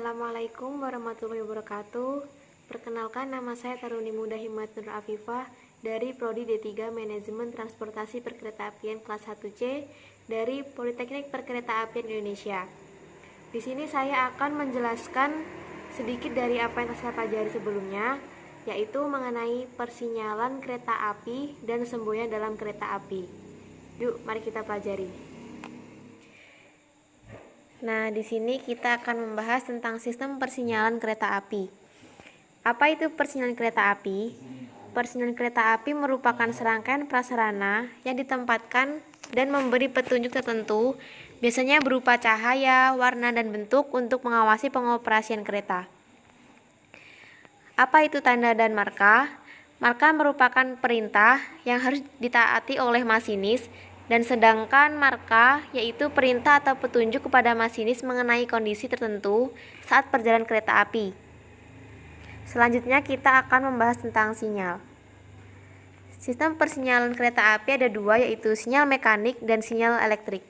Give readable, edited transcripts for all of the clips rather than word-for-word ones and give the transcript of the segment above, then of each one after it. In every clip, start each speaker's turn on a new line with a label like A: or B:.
A: Assalamualaikum warahmatullahi wabarakatuh. Perkenalkan, nama saya Taruni Muda Himmat Nur Afifah dari Prodi D3 Manajemen Transportasi Perkeretaapian kelas 1C dari Politeknik Perkeretaapian Indonesia. Di sini saya akan menjelaskan sedikit dari apa yang saya pelajari sebelumnya, yaitu mengenai persinyalan kereta api dan semboyan dalam kereta api. Yuk, mari kita pelajari. Nah, di sini kita akan membahas tentang sistem persinyalan kereta api. Apa itu persinyalan kereta api? Persinyalan kereta api merupakan serangkaian prasarana yang ditempatkan dan memberi petunjuk tertentu, biasanya berupa cahaya, warna, dan bentuk untuk mengawasi pengoperasian kereta. Apa itu tanda dan marka? Marka merupakan perintah yang harus ditaati oleh masinis, dan sedangkan marka yaitu perintah atau petunjuk kepada masinis mengenai kondisi tertentu saat perjalanan kereta api. Selanjutnya kita akan membahas tentang sinyal. Sistem persinyalan kereta api ada dua, yaitu sinyal mekanik dan sinyal elektrik.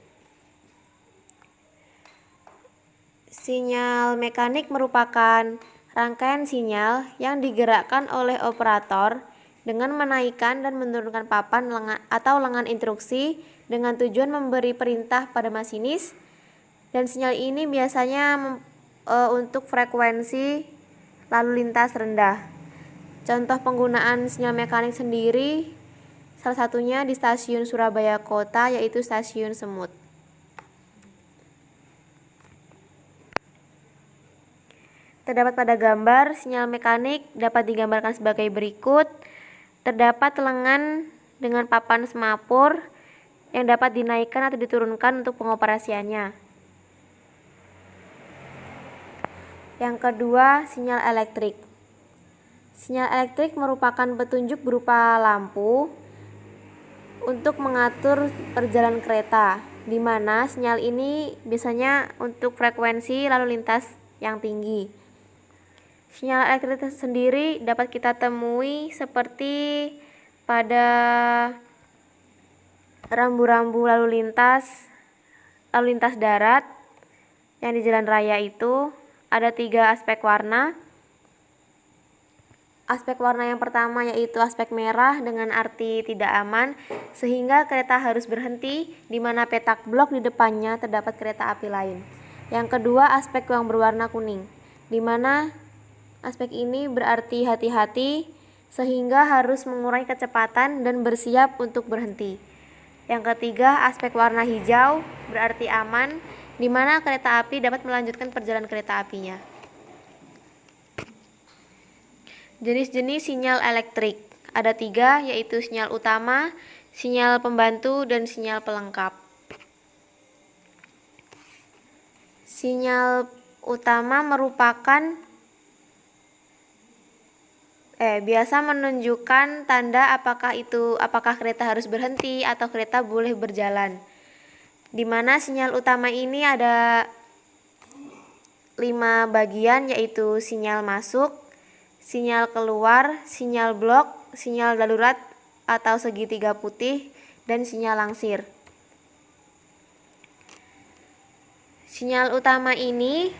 A: Sinyal mekanik merupakan rangkaian sinyal yang digerakkan oleh operator dengan menaikkan dan menurunkan papan atau lengan instruksi dengan tujuan memberi perintah pada masinis, dan sinyal ini biasanya untuk frekuensi lalu lintas rendah. Contoh penggunaan sinyal mekanik sendiri salah satunya di stasiun Surabaya Kota, yaitu stasiun Semut. Terdapat pada gambar, sinyal mekanik dapat digambarkan sebagai berikut. Terdapat lengan dengan papan semapur yang dapat dinaikkan atau diturunkan untuk pengoperasiannya. Yang kedua, sinyal elektrik. Sinyal elektrik merupakan petunjuk berupa lampu untuk mengatur perjalanan kereta, di mana sinyal ini biasanya untuk frekuensi lalu lintas yang tinggi. Sinyal elektrik sendiri dapat kita temui seperti pada rambu-rambu lalu lintas darat yang di jalan raya itu ada 3 aspek warna. Aspek warna yang pertama yaitu aspek merah dengan arti tidak aman, sehingga kereta harus berhenti di mana petak blok di depannya terdapat kereta api lain. Yang kedua, aspek yang berwarna kuning, di mana aspek ini berarti hati-hati, sehingga harus mengurangi kecepatan dan bersiap untuk berhenti. Yang ketiga, aspek warna hijau berarti aman, di mana kereta api dapat melanjutkan perjalanan kereta apinya. Jenis-jenis sinyal elektrik ada 3, yaitu sinyal utama, sinyal pembantu, dan sinyal pelengkap. Sinyal utama merupakan biasa menunjukkan tanda apakah kereta harus berhenti atau kereta boleh berjalan. Di mana sinyal utama ini ada 5 bagian, yaitu sinyal masuk, sinyal keluar, sinyal blok, sinyal darurat atau segitiga putih, dan sinyal langsir. Sinyal utama ini,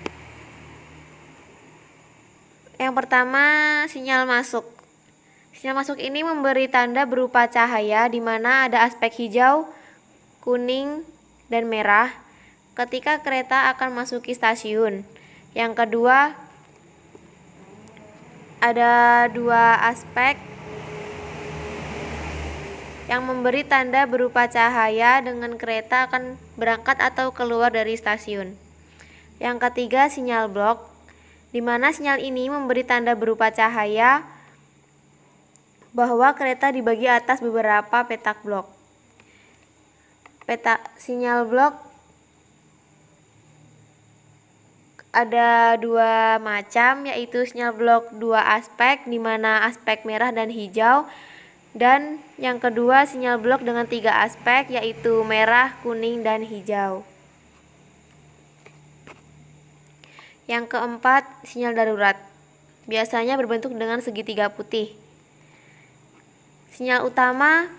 A: yang pertama, sinyal masuk. Sinyal masuk ini memberi tanda berupa cahaya, di mana ada aspek hijau, kuning, dan merah ketika kereta akan masuki stasiun. Yang kedua, ada 2 aspek yang memberi tanda berupa cahaya dengan kereta akan berangkat atau keluar dari stasiun. Yang ketiga, sinyal blok, di mana sinyal ini memberi tanda berupa cahaya bahwa kereta dibagi atas beberapa petak blok. Sinyal blok ada 2 macam, yaitu sinyal blok 2 aspek, di mana aspek merah dan hijau, dan yang kedua sinyal blok dengan 3 aspek, yaitu merah, kuning, dan hijau. Yang keempat, sinyal darurat, biasanya berbentuk dengan segitiga putih. Sinyal utama,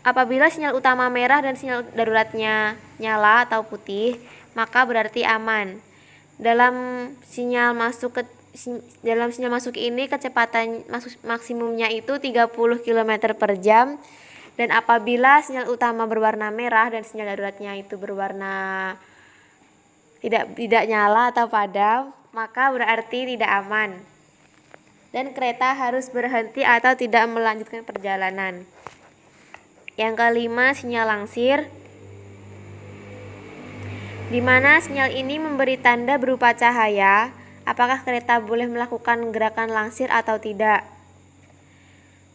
A: apabila sinyal utama merah dan sinyal daruratnya nyala atau putih, maka berarti aman. Dalam sinyal masuk ini kecepatan maksimumnya itu 30 km per jam, dan apabila sinyal utama berwarna merah dan sinyal daruratnya itu berwarna tidak nyala atau padam, maka berarti tidak aman dan kereta harus berhenti atau tidak melanjutkan perjalanan. Yang kelima, sinyal langsir, di mana sinyal ini memberi tanda berupa cahaya apakah kereta boleh melakukan gerakan langsir atau tidak.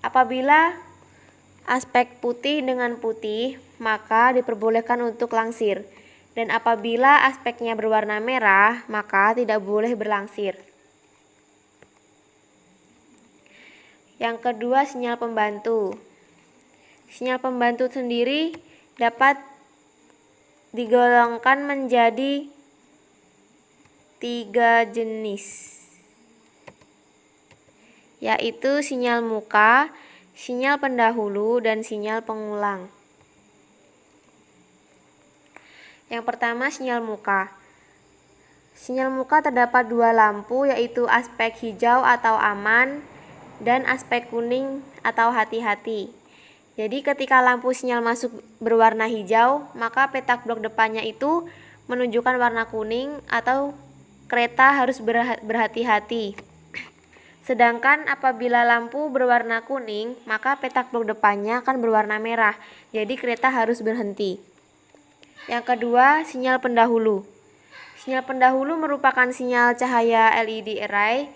A: Apabila aspek putih dengan putih, maka diperbolehkan untuk langsir, dan apabila aspeknya berwarna merah, maka tidak boleh berlangsir. Yang kedua, sinyal pembantu. Sinyal pembantu sendiri dapat digolongkan menjadi 3 jenis, yaitu sinyal muka, sinyal pendahulu, dan sinyal pengulang. Yang pertama, sinyal muka. Sinyal muka terdapat 2 lampu, yaitu aspek hijau atau aman dan aspek kuning atau hati-hati. Jadi ketika lampu sinyal masuk berwarna hijau, maka petak blok depannya itu menunjukkan warna kuning atau kereta harus berhati-hati. Sedangkan apabila lampu berwarna kuning, maka petak blok depannya akan berwarna merah. Jadi kereta harus berhenti. Yang kedua, sinyal pendahulu. Sinyal pendahulu merupakan sinyal cahaya LED array,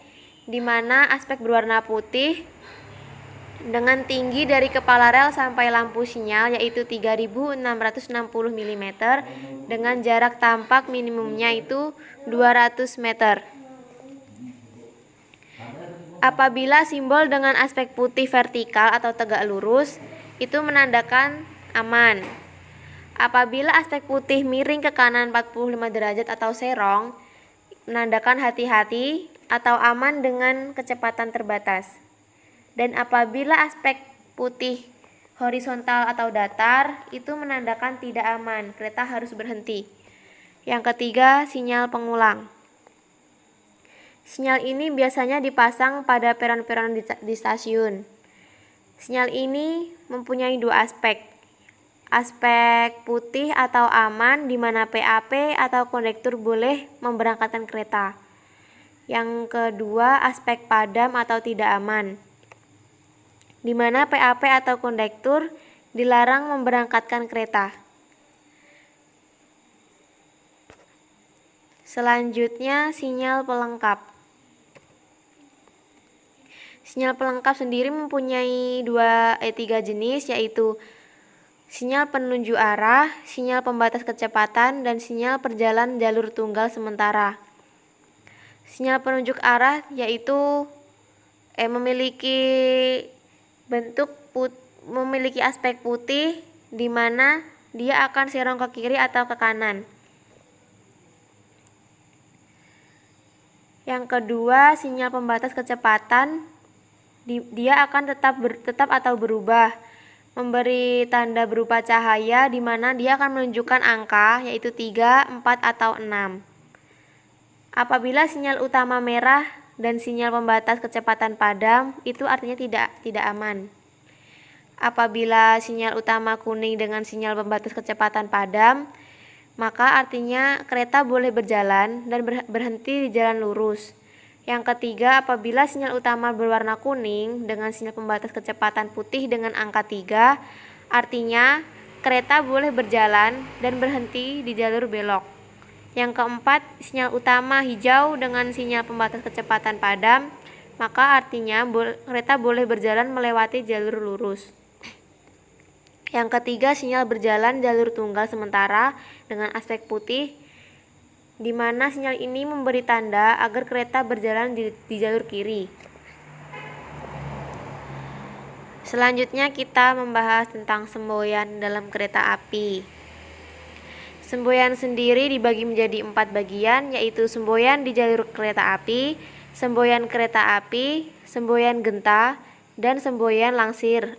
A: di mana aspek berwarna putih dengan tinggi dari kepala rel sampai lampu sinyal yaitu 3660 mm dengan jarak tampak minimumnya itu 200 meter. Apabila simbol dengan aspek putih vertikal atau tegak lurus, itu menandakan aman. Apabila aspek putih miring ke kanan 45 derajat atau serong, menandakan hati-hati atau aman dengan kecepatan terbatas. Dan apabila aspek putih horizontal atau datar, itu menandakan tidak aman, kereta harus berhenti. Yang ketiga, sinyal pengulang. Sinyal ini biasanya dipasang pada peron-peron di stasiun. Sinyal ini mempunyai 2 aspek. Aspek putih atau aman, di mana PAP atau kondektur boleh memberangkatkan kereta. Yang kedua, aspek padam atau tidak aman, di mana PAP atau kondektur dilarang memberangkatkan kereta. Selanjutnya, sinyal pelengkap. Sinyal pelengkap sendiri mempunyai 3 jenis, yaitu sinyal penunjuk arah, sinyal pembatas kecepatan, dan sinyal perjalanan jalur tunggal sementara. Sinyal penunjuk arah yaitu memiliki aspek putih, di mana dia akan serong ke kiri atau ke kanan. Yang kedua, sinyal pembatas kecepatan, dia akan tetap atau berubah, memberi tanda berupa cahaya, di mana dia akan menunjukkan angka yaitu 3, 4, atau 6. Apabila sinyal utama merah dan sinyal pembatas kecepatan padam, itu artinya tidak aman. Apabila sinyal utama kuning dengan sinyal pembatas kecepatan padam, maka artinya kereta boleh berjalan dan berhenti di jalan lurus. Yang ketiga, apabila sinyal utama berwarna kuning dengan sinyal pembatas kecepatan putih dengan angka 3, artinya kereta boleh berjalan dan berhenti di jalur belok. Yang keempat, sinyal utama hijau dengan sinyal pembatas kecepatan padam, maka artinya kereta boleh berjalan melewati jalur lurus. Yang ketiga, sinyal berjalan jalur tunggal sementara dengan aspek putih, di mana sinyal ini memberi tanda agar kereta berjalan di jalur kiri. Selanjutnya kita membahas tentang semboyan dalam kereta api. Semboyan sendiri dibagi menjadi 4 bagian, yaitu semboyan di jalur kereta api, semboyan kereta api, semboyan genta, dan semboyan langsir.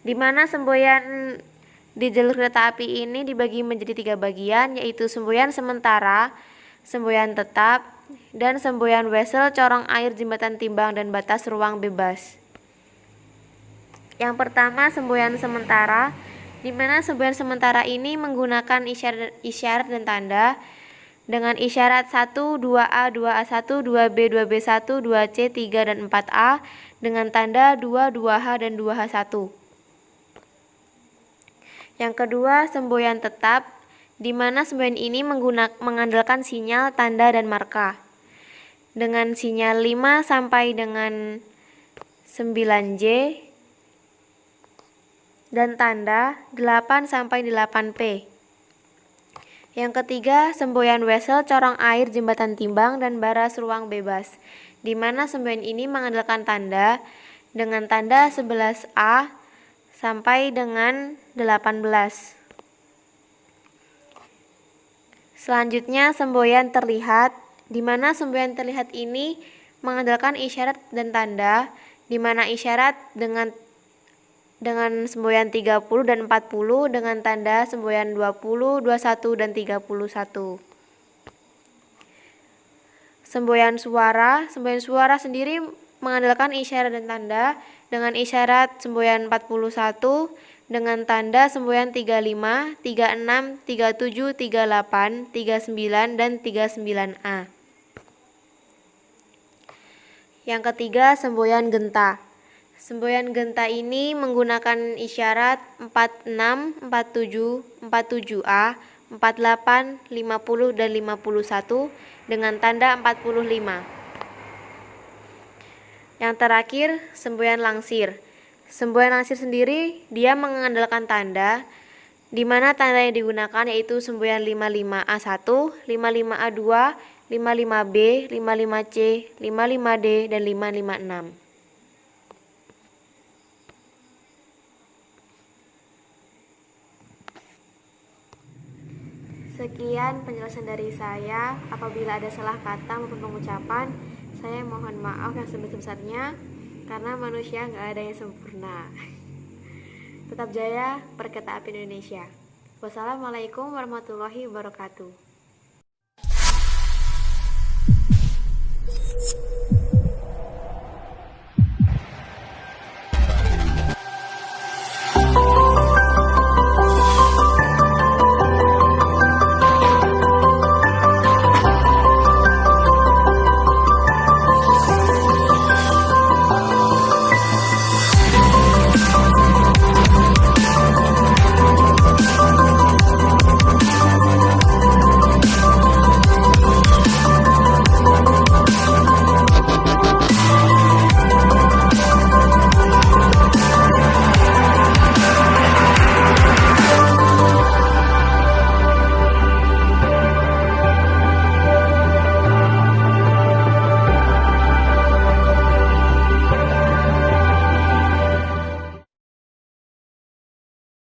A: Di mana semboyan di jalur kereta api ini dibagi menjadi 3 bagian, yaitu semboyan sementara, semboyan tetap, dan semboyan wesel, corong air, jembatan timbang, dan batas ruang bebas. Yang pertama, semboyan sementara, di mana semboyan sementara ini menggunakan isyarat dan tanda dengan isyarat 1, 2A, 2A1, 2B, 2B1, 2C, 3, dan 4A dengan tanda 2, 2H, dan 2H1. Yang kedua, semboyan tetap, di mana semboyan ini mengandalkan sinyal, tanda, dan marka dengan sinyal 5 sampai dengan 9J dan tanda 8 sampai 8P. Yang ketiga, semboyan wesel, corong air, jembatan timbang, dan baras ruang bebas, di mana semboyan ini mengandalkan tanda dengan tanda 11A sampai dengan 18. Selanjutnya, semboyan terlihat, di mana semboyan terlihat ini mengandalkan isyarat dan tanda, di mana isyarat dengan semboyan 30 dan 40 dengan tanda semboyan 20, 21, dan 31. Semboyan suara sendiri mengandalkan isyarat dan tanda dengan isyarat semboyan 41 dengan tanda semboyan 35, 36, 37, 38, 39, dan 39A. Yang ketiga, semboyan genta. Semboyan genta ini menggunakan isyarat 46, 47, 47A, 48, 50, dan 51 dengan tanda 45. Yang terakhir, semboyan langsir. Semboyan langsir sendiri dia mengandalkan tanda, di mana tanda yang digunakan yaitu semboyan 55A1, 55A2, 55B, 55C, 55D, dan 556. Sekian penjelasan dari saya. Apabila ada salah kata maupun pengucapan, saya mohon maaf yang sebesar-besarnya, karena manusia nggak ada yang sempurna. Tetap jaya, Perkereta Api Indonesia. Wassalamualaikum warahmatullahi wabarakatuh.